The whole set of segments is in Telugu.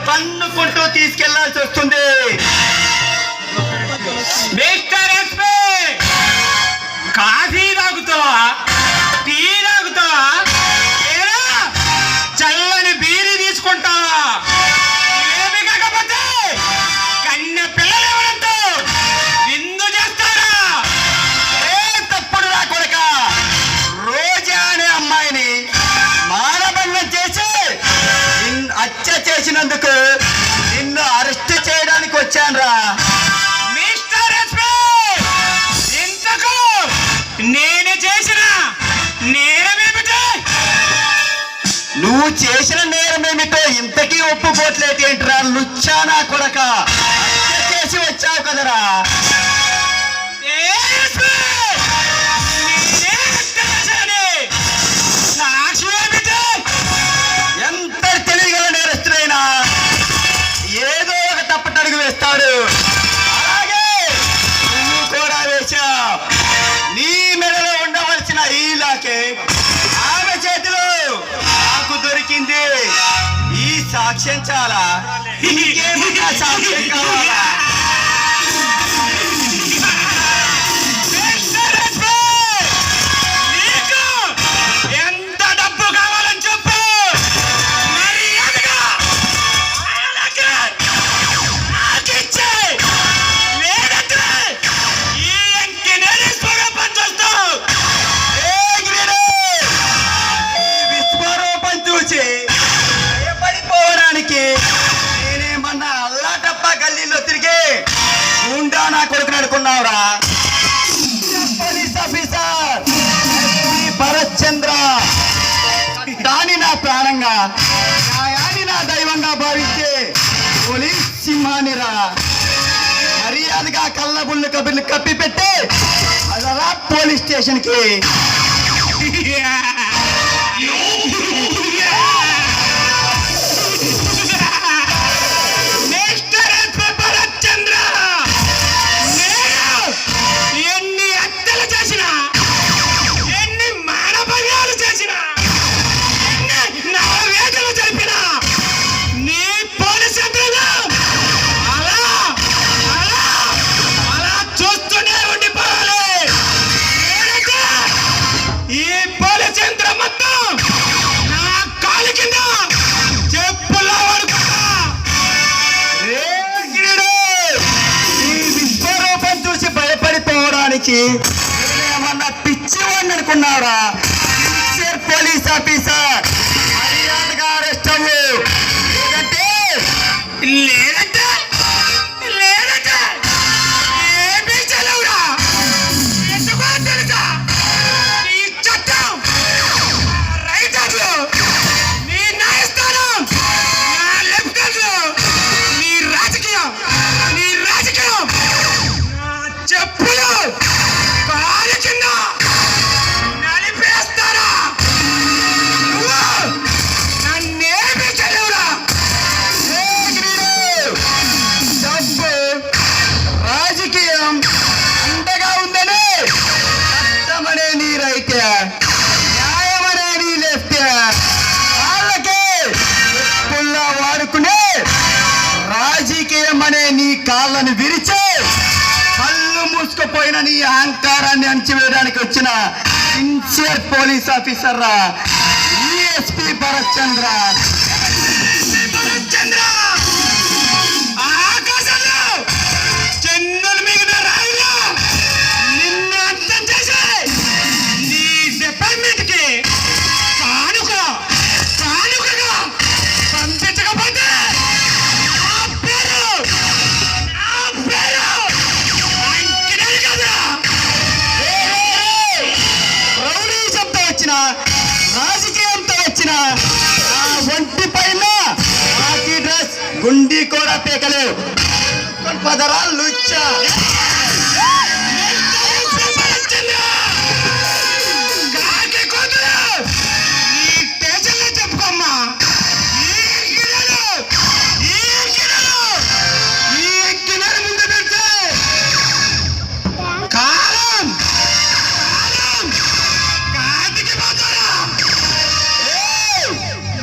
తన్నుకుంటూ తీసుకెళ్లాల్సి వస్తుంది. మిస్టర్ ఎస్పీ, కాఫీ తాగుతావా, టీ తాగుతావా, చల్లని బీరి తీసుకుంటావా? ఏమి కాకపోతే కన్నె పిల్లలు ఎవరంతో విందు చేస్తారా? ఏ తప్పుడు రా కొడక, రోజా అనే అమ్మాయిని మానభంగం చేసి హత్య చేసినందుకు నిన్ను అరెస్ట్ చేయడానికి వచ్చానురా. మిస్టర్ ఎస్పీ, ఇంతకు నేను చేసిన నేరమేమిటి? నువ్వు చేసిన నేరమేమిటో ఇంతకీ ఒప్పుకోట్లేదు ఏంట్రా లుచ్చానా కొడక? హత్య చేసి వచ్చావు కదరా. ఎంత తెలియగల నేరస్తుడైనా ఏదో ఒక తప్పటడుగు వేస్తాడు. అలాగే నువ్వు కూడా వేశావు. నీ మెడలో ఉండవలసిన ఈలాకే ఆమె చేతిలో నాకు దొరికింది. ఈ సాక్ష్యం చాలా, ఇంకేమైనా సాక్ష్యం కావాలా? నేనేమన్నా అల్లాటప్ప గల్లీలో తిరిగి గుండా నా కొడుకుని అనుకున్నావురా? పోలీస్ ఆఫీసర్ భరత్ చంద్ర, దాని నా ప్రాణంగా, న్యాయాన్ని నా దైవంగా భావించే పోలీస్ సింహానిరా. మర్యాదగా కళ్ళబుల్లు కబుర్లు కప్పి పెట్టి అదరా పోలీస్ స్టేషన్కి. ఏమన్నా పిచ్చివాడిని అనుకున్నావురా? పోలీస్ ఆఫీసర్ మర్యాదగా అరెస్ట్ అవ్వు. లేదంటే లేదంటే ఏమీ చదవరా. ఎందుకో తెలుసా? నీ చట్టం, రైట్ హ్యాండ్లో నీ న్యాయస్థానం, నా లెఫ్ట్ హ్యాండ్లో నీ రాజకీయం, నీ రాజకీయం నా చెప్పులు కాలు కింద నలిపేస్తారా? నువ్వు నన్నేమి చదువురా? డబ్బు, రాజకీయం అంతగా ఉందని చట్టమనే నీ రైతే, న్యాయమనే నీ లెఫ్టే, వాళ్ళకే చెప్పుల్లా వాడుకునే రాజకీయం అనే నీ కాళ్ళను విరిచే కళ్ళు మూసుకుపోయిన నీ అహంకారాన్ని అణచివేయడానికి వచ్చిన సిన్సియర్ పోలీస్ ఆఫీసర్ రా ఎస్పీ భరత్ చంద్ర. ఆకాశంలో చెన్నులు మిగిలిన రాయిలో నిన్ను అర్థం చేసి నీ డిపార్ట్మెంట్ కి కానుకగా పంపించకపోతే నా పేరు అంకితమే కదరా. గుండి కూడా పీకలేవు. పదరా లుచ్చా.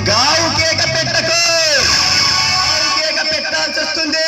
గావు కేక పెట్టకు. గావు కేక పెట్టాల్సి వస్తుంది.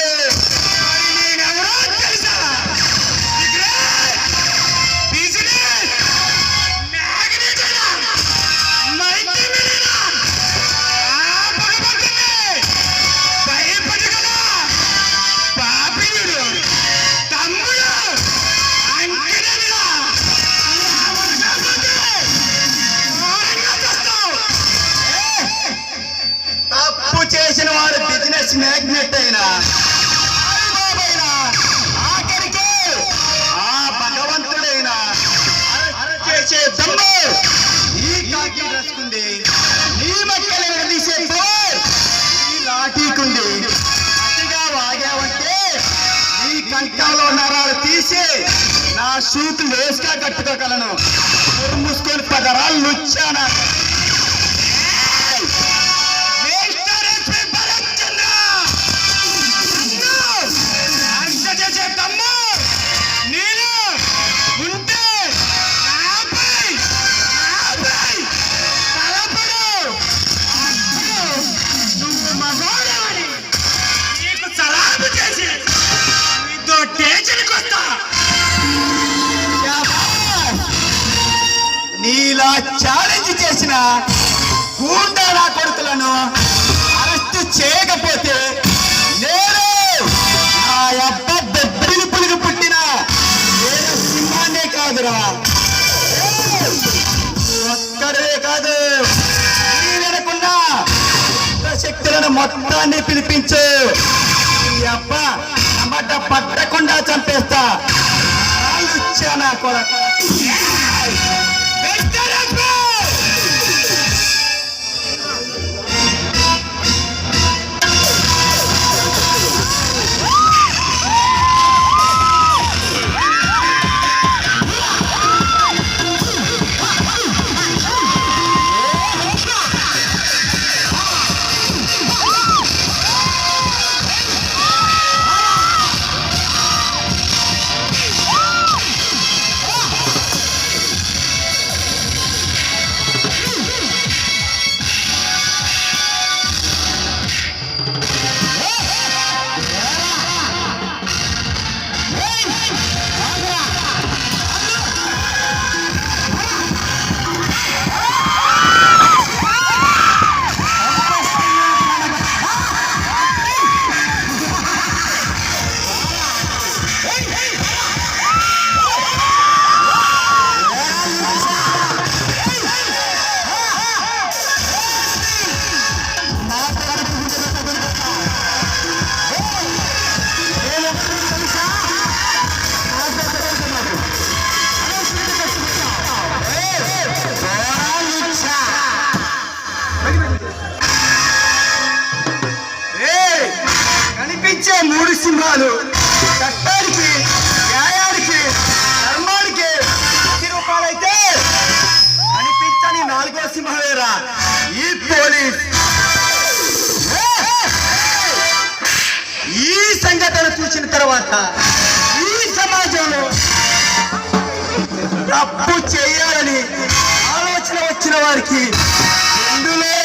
తప్పు చేసిన వాడు బిజినెస్ మ్యాగ్నెట్ అయినా ఆఖరికి ఆ భగవంతుడైనా అరెస్ట్ చేసే దమ్ము ఈ కాకి రసుకుంది. నీ మక్కలు తీసే పవర్ ఈ లాఠీకుంది. అతిగా వాగావంటే నీ కంఠంలో నరాలు తీసి నా షూట్ లేస్గా కట్టుకోగలను. మూసుకొని పదరాలు లుచ్చానా. నీలా ఛాలెంజ్ చేసిన గూండా నా కొడుకులను అరెస్ట్ చేయకపోతే నేను నా అబ్బ బెబ్బిలి పులిగి పుట్టిన నేను సింహాన్నే కాదురా. ఒక్కడే కాదు, నేననుకున్న శక్తులను మొత్తాన్ని పిలిపించు. ఈ అబ్బ అమ్మట పట్టకుండా చంపేస్తా. నా కొడుకు మూడు సింహాలు చట్టానికి, న్యాయానికి, ధర్మానికి ప్రతిరూపాలైతే అనిపించని నాలుగో సింహమేరా ఈ పోలీస్. ఈ సంఘటన చూసిన తర్వాత ఈ సమాజంలో తప్పు చేయాలని ఆలోచన వచ్చిన వారికి ఇందులో